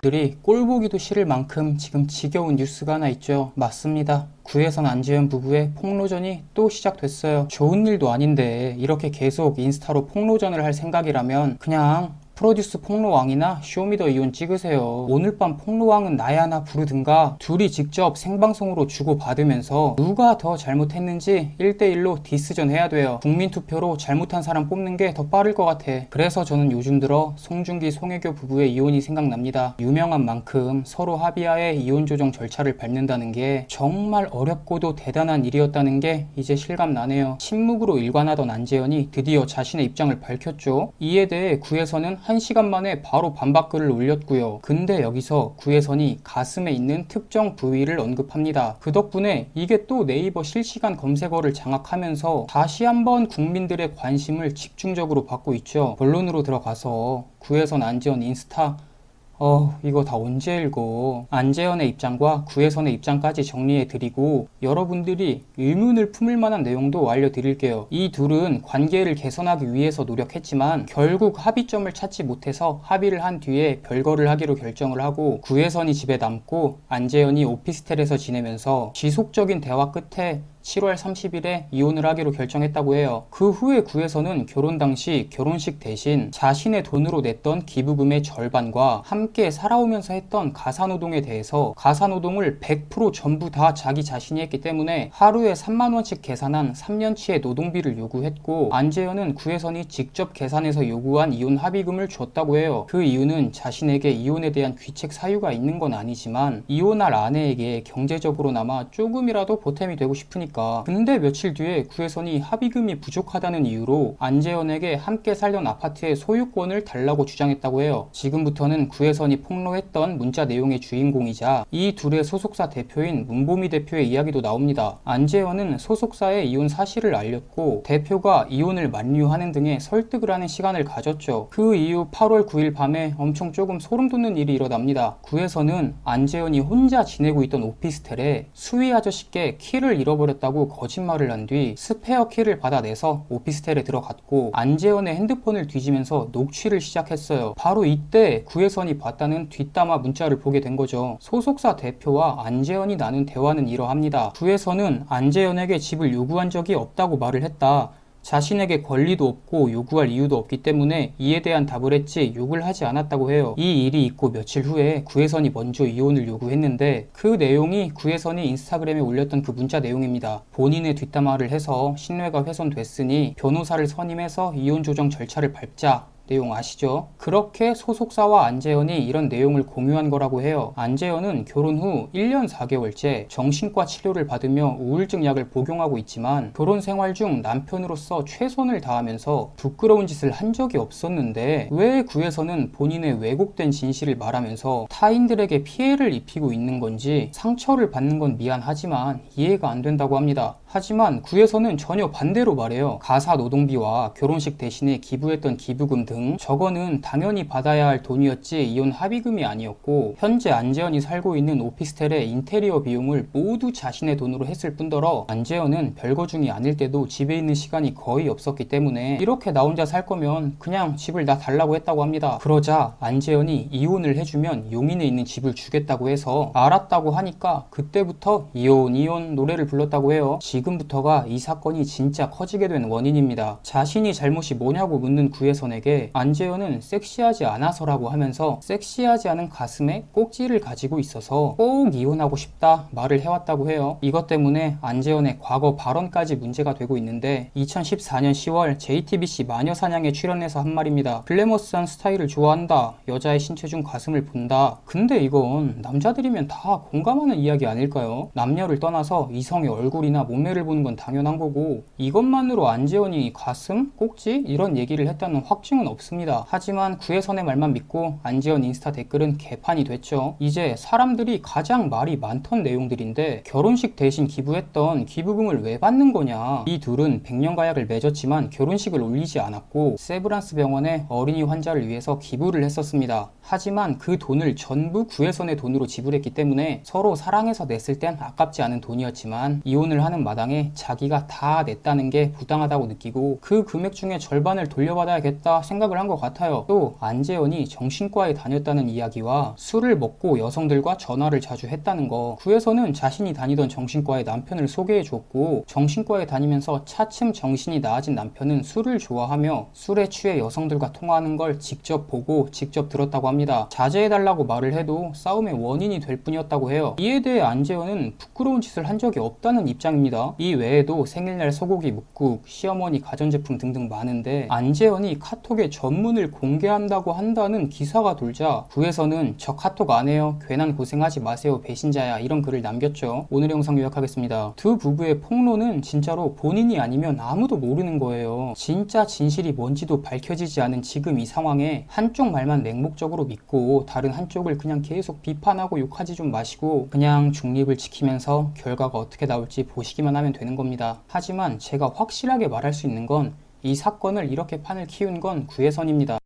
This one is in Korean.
들이 꼴보기도 싫을 만큼 지금 지겨운 뉴스가 하나 있죠. 맞습니다. 구혜선 안재현 부부의 폭로전이 또 시작됐어요. 좋은 일도 아닌데 이렇게 계속 인스타로 폭로전을 할 생각이라면 그냥 프로듀스 폭로왕이나 쇼미더이온 찍으세요. 오늘 밤 폭로왕은 나야나 부르든가 둘이 직접 생방송으로 주고받으면서 누가 더 잘못했는지 1대1로 디스전 해야 돼요. 국민투표로 잘못한 사람 뽑는 게 더 빠를 것 같아. 그래서 저는 요즘 들어 송중기 송혜교 부부의 이혼이 생각납니다. 유명한 만큼 서로 합의하에 이혼 조정 절차를 밟는다는 게 정말 어렵고도 대단한 일이었다는 게 이제 실감나네요. 침묵으로 일관하던 안재현이 드디어 자신의 입장을 밝혔죠. 이에 대해 구혜선은 1시간 만에 바로 반박글을 올렸고요. 근데 여기서 구혜선이 가슴에 있는 특정 부위를 언급합니다. 그 덕분에 이게 또 네이버 실시간 검색어를 장악하면서 다시 한번 국민들의 관심을 집중적으로 받고 있죠. 본론으로 들어가서 구혜선 안재현 인스타 이거 다 언제 읽어? 안재현의 입장과 구혜선의 입장까지 정리해드리고 여러분들이 의문을 품을 만한 내용도 알려드릴게요. 이 둘은 관계를 개선하기 위해서 노력했지만 결국 합의점을 찾지 못해서 합의를 한 뒤에 별거를 하기로 결정을 하고 구혜선이 집에 남고 안재현이 오피스텔에서 지내면서 지속적인 대화 끝에 7월 30일에 이혼을 하기로 결정했다고 해요. 그 후에 구혜선은 결혼 당시 결혼식 대신 자신의 돈으로 냈던 기부금의 절반과 함께 살아오면서 했던 가사노동에 대해서 가사노동을 100% 전부 다 자기 자신이 했기 때문에 하루에 3만원씩 계산한 3년치의 노동비를 요구했고 안재현은 구혜선이 직접 계산해서 요구한 이혼 합의금을 줬다고 해요. 그 이유는 자신에게 이혼에 대한 귀책 사유가 있는 건 아니지만 이혼할 아내에게 경제적으로나마 조금이라도 보탬이 되고 싶으니까. 근데 며칠 뒤에 구혜선이 합의금이 부족하다는 이유로 안재현에게 함께 살던 아파트의 소유권을 달라고 주장했다고 해요. 지금부터는 구혜선이 폭로했던 문자 내용의 주인공이자 이 둘의 소속사 대표인 문보미 대표의 이야기도 나옵니다. 안재현은 소속사에 이혼 사실을 알렸고 대표가 이혼을 만류하는 등의 설득을 하는 시간을 가졌죠. 그 이후 8월 9일 밤에 엄청 조금 소름 돋는 일이 일어납니다. 구혜선은 안재현이 혼자 지내고 있던 오피스텔에 수위 아저씨께 키를 잃어버렸다고 거짓말을 한 뒤 스페어 키를 받아내서 오피스텔에 들어갔고 안재현의 핸드폰을 뒤지면서 녹취를 시작했어요. 바로 이때 구혜선이 봤다는 뒷담화 문자를 보게 된 거죠. 소속사 대표와 안재현이 나눈 대화는 이러합니다. 구혜선은 안재현에게 집을 요구한 적이 없다고 말을 했다. 자신에게 권리도 없고 요구할 이유도 없기 때문에 이에 대한 답을 했지 욕을 하지 않았다고 해요. 이 일이 있고 며칠 후에 구혜선이 먼저 이혼을 요구했는데 그 내용이 구혜선이 인스타그램에 올렸던 그 문자 내용입니다. 본인의 뒷담화를 해서 신뢰가 훼손됐으니 변호사를 선임해서 이혼 조정 절차를 밟자. 내용 아시죠? 그렇게 소속사와 안재현이 이런 내용을 공유한 거라고 해요. 안재현은 결혼 후 1년 4개월째 정신과 치료를 받으며 우울증 약을 복용하고 있지만 결혼 생활 중 남편으로서 최선을 다하면서 부끄러운 짓을 한 적이 없었는데 왜 구혜선은 본인의 왜곡된 진실을 말하면서 타인들에게 피해를 입히고 있는 건지 상처를 받는 건 미안하지만 이해가 안 된다고 합니다. 하지만 구혜선은 전혀 반대로 말해요. 가사 노동비와 결혼식 대신에 기부했던 기부금 등 저거는 당연히 받아야 할 돈이었지 이혼 합의금이 아니었고 현재 안재현이 살고 있는 오피스텔의 인테리어 비용을 모두 자신의 돈으로 했을 뿐더러 안재현은 별거 중이 아닐 때도 집에 있는 시간이 거의 없었기 때문에 이렇게 나 혼자 살 거면 그냥 집을 나 달라고 했다고 합니다. 그러자 안재현이 이혼을 해주면 용인에 있는 집을 주겠다고 해서 알았다고 하니까 그때부터 이혼 노래를 불렀다고 해요. 지금부터가 이 사건이 진짜 커지게 된 원인입니다. 자신이 잘못이 뭐냐고 묻는 구혜선에게 안재현은 섹시하지 않아서라고 하면서 섹시하지 않은 가슴에 꼭지를 가지고 있어서 꼭 이혼하고 싶다 말을 해왔다고 해요. 이것 때문에 안재현의 과거 발언까지 문제가 되고 있는데 2014년 10월 JTBC 마녀사냥에 출연해서 한 말입니다. 글래머스한 스타일을 좋아한다. 여자의 신체 중 가슴을 본다. 근데 이건 남자들이면 다 공감하는 이야기 아닐까요? 남녀를 떠나서 이성의 얼굴이나 몸매를 보는 건 당연한 거고 이것만으로 안재현이 가슴? 꼭지? 이런 얘기를 했다는 확증은 없습니다. 하지만 구혜선의 말만 믿고 안재현 인스타 댓글은 개판이 됐죠. 이제 사람들이 가장 말이 많던 내용들인데 결혼식 대신 기부했던 기부금을 왜 받는 거냐. 이 둘은 백년가약을 맺었지만 결혼식을 올리지 않았고 세브란스 병원에 어린이 환자를 위해서 기부를 했었습니다. 하지만 그 돈을 전부 구혜선의 돈으로 지불했기 때문에 서로 사랑해서 냈을 땐 아깝지 않은 돈이었지만 이혼을 하는 마당 마당에 자기가 다 냈다는 게 부당하다고 느끼고 그 금액 중에 절반을 돌려받아야겠다 생각을 한 것 같아요. 또 안재현이 정신과에 다녔다는 이야기와 술을 먹고 여성들과 전화를 자주 했다는 거, 구에서는 자신이 다니던 정신과에 남편을 소개해 주었고 정신과에 다니면서 차츰 정신이 나아진 남편은 술을 좋아하며 술에 취해 여성들과 통화하는 걸 직접 보고 직접 들었다고 합니다. 자제해달라고 말을 해도 싸움의 원인이 될 뿐이었다고 해요. 이에 대해 안재현은 부끄러운 짓을 한 적이 없다는 입장입니다. 이 외에도 생일날 소고기 묵국, 시어머니 가전제품 등등 많은데 안재현이 카톡에 전문을 공개한다고 한다는 기사가 돌자 구에서는 저 카톡 안 해요, 괜한 고생하지 마세요, 배신자야, 이런 글을 남겼죠. 오늘 영상 요약하겠습니다. 두 부부의 폭로는 진짜로 본인이 아니면 아무도 모르는 거예요. 진짜 진실이 뭔지도 밝혀지지 않은 지금 이 상황에 한쪽 말만 맹목적으로 믿고 다른 한쪽을 그냥 계속 비판하고 욕하지 좀 마시고 그냥 중립을 지키면서 결과가 어떻게 나올지 보시기만 하면 되는 겁니다. 하지만 제가 확실하게 말할 수 있는 건 이 사건을 이렇게 판을 키운 건 구혜선입니다.